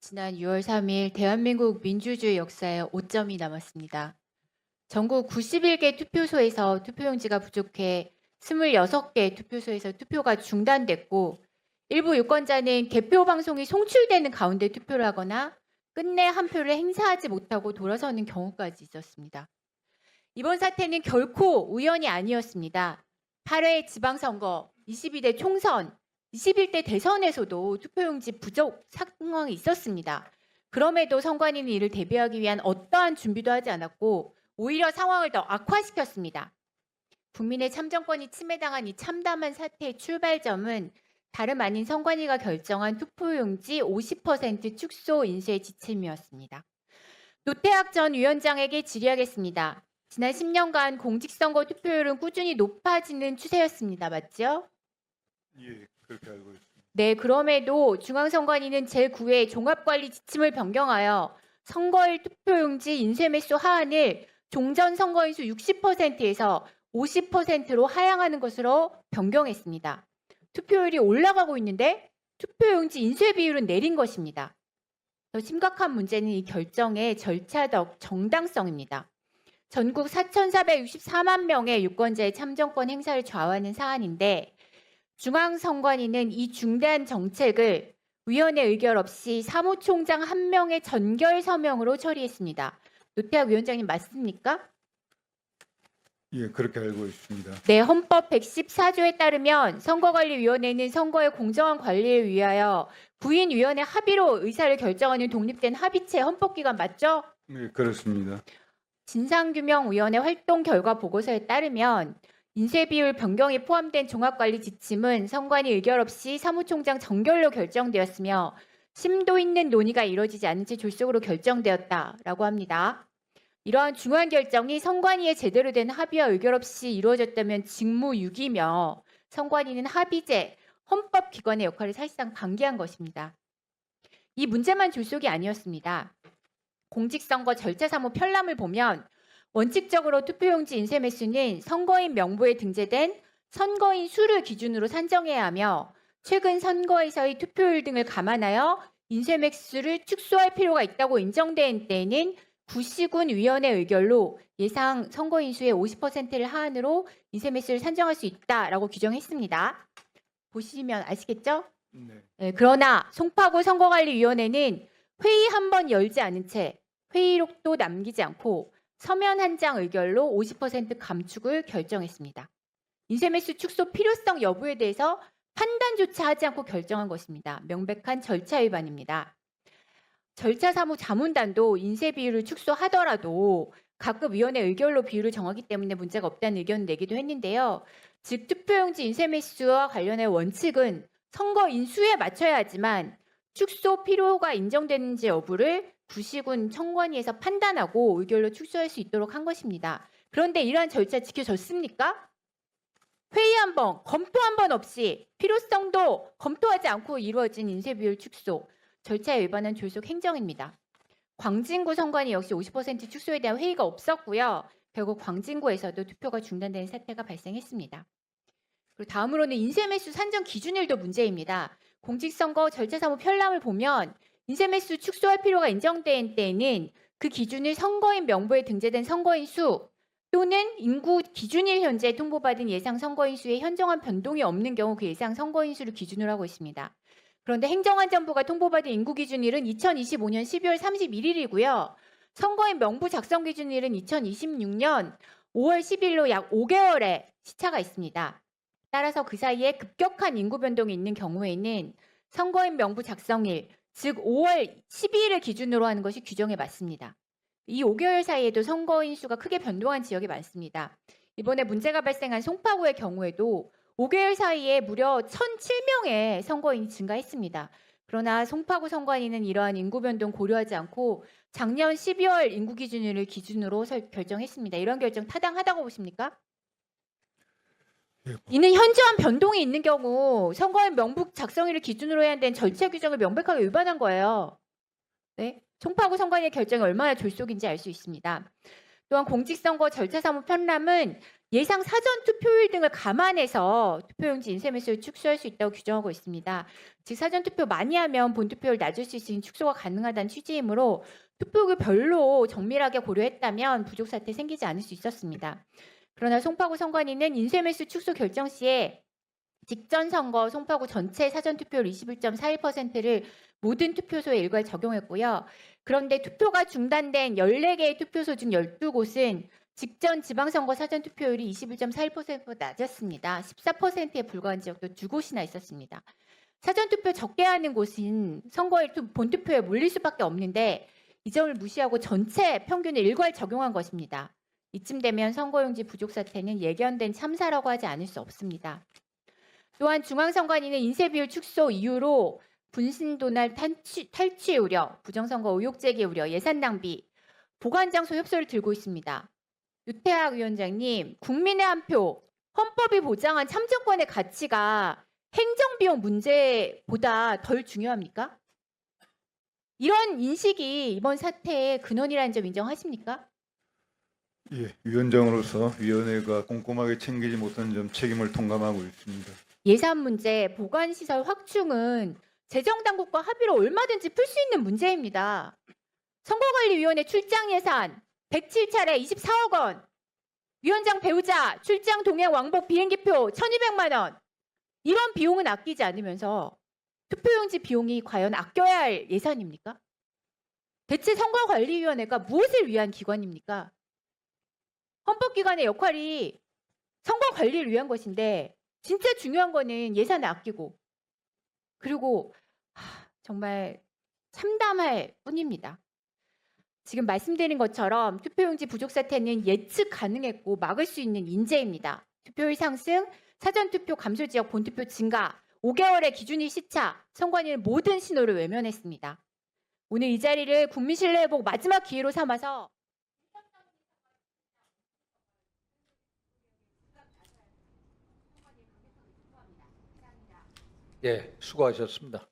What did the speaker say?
지난 6월 3일 대한민국 민주주의 역사에 오점이 남았습니다. 전국 91개 투표소에서 투표용지가 부족해 26개 투표소에서 투표가 중단됐고 일부 유권자는 개표 방송이 송출되는 가운데 투표를 하거나 끝내 한 표를 행사하지 못하고 돌아서는 경우까지 있었습니다. 이번 사태는 결코 우연이 아니었습니다. 8회 지방선거, 22대 총선, 21대 대선에서도 투표용지 부족 상황이 있었습니다. 그럼에도 선관위는 이를 대비하기 위한 어떠한 준비도 하지 않았고 오히려 상황을 더 악화시켰습니다. 국민의 참정권이 침해당한 이 참담한 사태의 출발점은 다름 아닌 선관위가 결정한 투표용지 50% 축소 인쇄 지침이었습니다. 노태학 전 위원장에게 질의하겠습니다. 지난 10년간 공직선거 투표율은 꾸준히 높아지는 추세였습니다. 맞죠? 예, 그렇게 알고 있습니다. 네, 그럼에도 중앙선관위는 제9회 종합관리 지침을 변경하여 선거일 투표용지 인쇄 매수 하한을 종전 선거인수 60%에서 50%로 하향하는 것으로 변경했습니다. 투표율이 올라가고 있는데 투표용지 인쇄 비율은 내린 것입니다. 더 심각한 문제는 이 결정의 절차적 정당성입니다. 전국 4,464만 명의 유권자의 참정권 행사를 좌우하는 사안인데 중앙선관위는 이 중대한 정책을 위원회 의결 없이 사무총장 한 명의 전결 서명으로 처리했습니다. 노태학 위원장님 맞습니까? 예, 그렇게 알고 있습니다. 네, 헌법 114조에 따르면 선거관리위원회는 선거의 공정한 관리를 위하여 구인위원회 합의로 의사를 결정하는 독립된 합의체 헌법기관 맞죠? 예, 그렇습니다. 진상규명위원회 활동 결과 보고서에 따르면 인쇄비율 변경이 포함된 종합관리 지침은 선관위 의결 없이 사무총장 정결로 결정되었으며 심도 있는 논의가 이루어지지 않은 채 졸속으로 결정되었다라고 합니다. 이러한 중요한 결정이 선관위의 제대로 된 합의와 의결 없이 이루어졌다면 직무유기며 선관위는 합의제, 헌법기관의 역할을 사실상 방기한 것입니다. 이 문제만 졸속이 아니었습니다. 공직선거 절차 사무 편람을 보면 원칙적으로 투표용지 인쇄 매수는 선거인 명부에 등재된 선거인 수를 기준으로 산정해야 하며 최근 선거에서의 투표율 등을 감안하여 인쇄 매수를 축소할 필요가 있다고 인정된 때에는 구시군 위원회 의결로 예상 선거인 수의 50%를 하한으로 인쇄 매수를 산정할 수 있다라고 규정했습니다. 보시면 아시겠죠? 네. 네, 그러나 송파구 선거관리위원회는 회의 한 번 열지 않은 채 회의록도 남기지 않고 서면 한 장 의결로 50% 감축을 결정했습니다. 인쇄매수 축소 필요성 여부에 대해서 판단조차 하지 않고 결정한 것입니다. 명백한 절차 위반입니다. 절차 사무 자문단도 인쇄 비율을 축소하더라도 각급 위원회 의결로 비율을 정하기 때문에 문제가 없다는 의견을 내기도 했는데요. 즉 투표용지 인쇄 매수와 관련해 원칙은 선거 인수에 맞춰야 하지만 축소 필요가 인정되는지 여부를 구시군 청관위에서 판단하고 의결로 축소할 수 있도록 한 것입니다. 그런데 이러한 절차 지켜졌습니까? 회의 한 번, 검토 한 번 없이 필요성도 검토하지 않고 이루어진 인쇄 비율 축소, 절차에 위반한 졸속 행정입니다. 광진구 선관위 역시 50% 축소에 대한 회의가 없었고요. 결국 광진구에서도 투표가 중단되는 사태가 발생했습니다. 그리고 다음으로는 인쇄매수 산정 기준일도 문제입니다. 공직선거 절차 사무 편람을 보면 인쇄매수 축소할 필요가 인정된 때에는 그 기준을 선거인 명부에 등재된 선거인 수 또는 인구 기준일 현재 통보받은 예상 선거인 수에 현저한 변동이 없는 경우 그 예상 선거인 수를 기준으로 하고 있습니다. 그런데 행정안전부가 통보받은 인구 기준일은 2025년 12월 31일이고요. 선거인 명부 작성 기준일은 2026년 5월 10일로 약 5개월의 시차가 있습니다. 따라서 그 사이에 급격한 인구 변동이 있는 경우에는 선거인 명부 작성일, 즉 5월 12일을 기준으로 하는 것이 규정에 맞습니다. 이 5개월 사이에도 선거인 수가 크게 변동한 지역이 많습니다. 이번에 문제가 발생한 송파구의 경우에도 5개월 사이에 무려 1,007명의 선거인이 증가했습니다. 그러나 송파구 선관위는 이러한 인구 변동 고려하지 않고 작년 12월 인구 기준일을 기준으로 결정했습니다. 이런 결정 타당하다고 보십니까? 이는 현저한 변동이 있는 경우 선거인 명부 작성일을 기준으로 해야 되는 절차 규정을 명백하게 위반한 거예요. 네? 송파구 선관위의 결정이 얼마나 졸속인지 알 수 있습니다. 또한 공직선거 절차사무 편람은 예상 사전 투표율 등을 감안해서 투표용지 인쇄매수를 축소할 수 있다고 규정하고 있습니다. 즉 사전 투표 많이 하면 본투표율 낮을 수 있으니 축소가 가능하다는 취지이므로 투표율을 별로 정밀하게 고려했다면 부족 사태 생기지 않을 수 있었습니다. 그러나 송파구 선관위는 인쇄매수 축소 결정 시에 직전 선거 송파구 전체 사전 투표율 21.41%를 모든 투표소에 일괄 적용했고요. 그런데 투표가 중단된 14개의 투표소 중 12곳은 직전 지방선거 사전 투표율이 21.41%보다 낮았습니다. 14%에 불과한 지역도 2곳이나 있었습니다. 사전 투표 적게 하는 곳은 선거일 본투표에 몰릴 수밖에 없는데 이 점을 무시하고 전체 평균을 일괄 적용한 것입니다. 이쯤 되면 선거용지 부족 사태는 예견된 참사라고 하지 않을 수 없습니다. 또한 중앙선관위는 인쇄비율 축소 이유로 분신도날 탈취 우려, 부정선거 의혹 제기 우려, 예산 낭비, 보관장소 협소를 들고 있습니다. 유태학 위원장님, 국민의 한 표, 헌법이 보장한 참정권의 가치가 행정비용 문제보다 덜 중요합니까? 이런 인식이 이번 사태의 근원이라는 점 인정하십니까? 예, 위원장으로서 위원회가 꼼꼼하게 챙기지 못한 점 책임을 통감하고 있습니다. 예산 문제, 보관시설 확충은 재정당국과 합의로 얼마든지 풀 수 있는 문제입니다. 선거관리위원회 출장 예산 107차례 24억 원, 위원장 배우자 출장 동행 왕복 비행기표 1,200만 원, 이런 비용은 아끼지 않으면서 투표용지 비용이 과연 아껴야 할 예산입니까? 대체 선거관리위원회가 무엇을 위한 기관입니까? 헌법기관의 역할이 선거관리를 위한 것인데 진짜 중요한 거는 예산을 아끼고 그리고 정말 참담할 뿐입니다. 지금 말씀드린 것처럼 투표용지 부족 사태는 예측 가능했고 막을 수 있는 인재입니다. 투표율 상승, 사전투표 감소 지역 본투표 증가, 5개월의 기준일 시차, 선관위는 모든 신호를 외면했습니다. 오늘 이 자리를 국민 신뢰 회복 마지막 기회로 삼아서 예, 수고하셨습니다.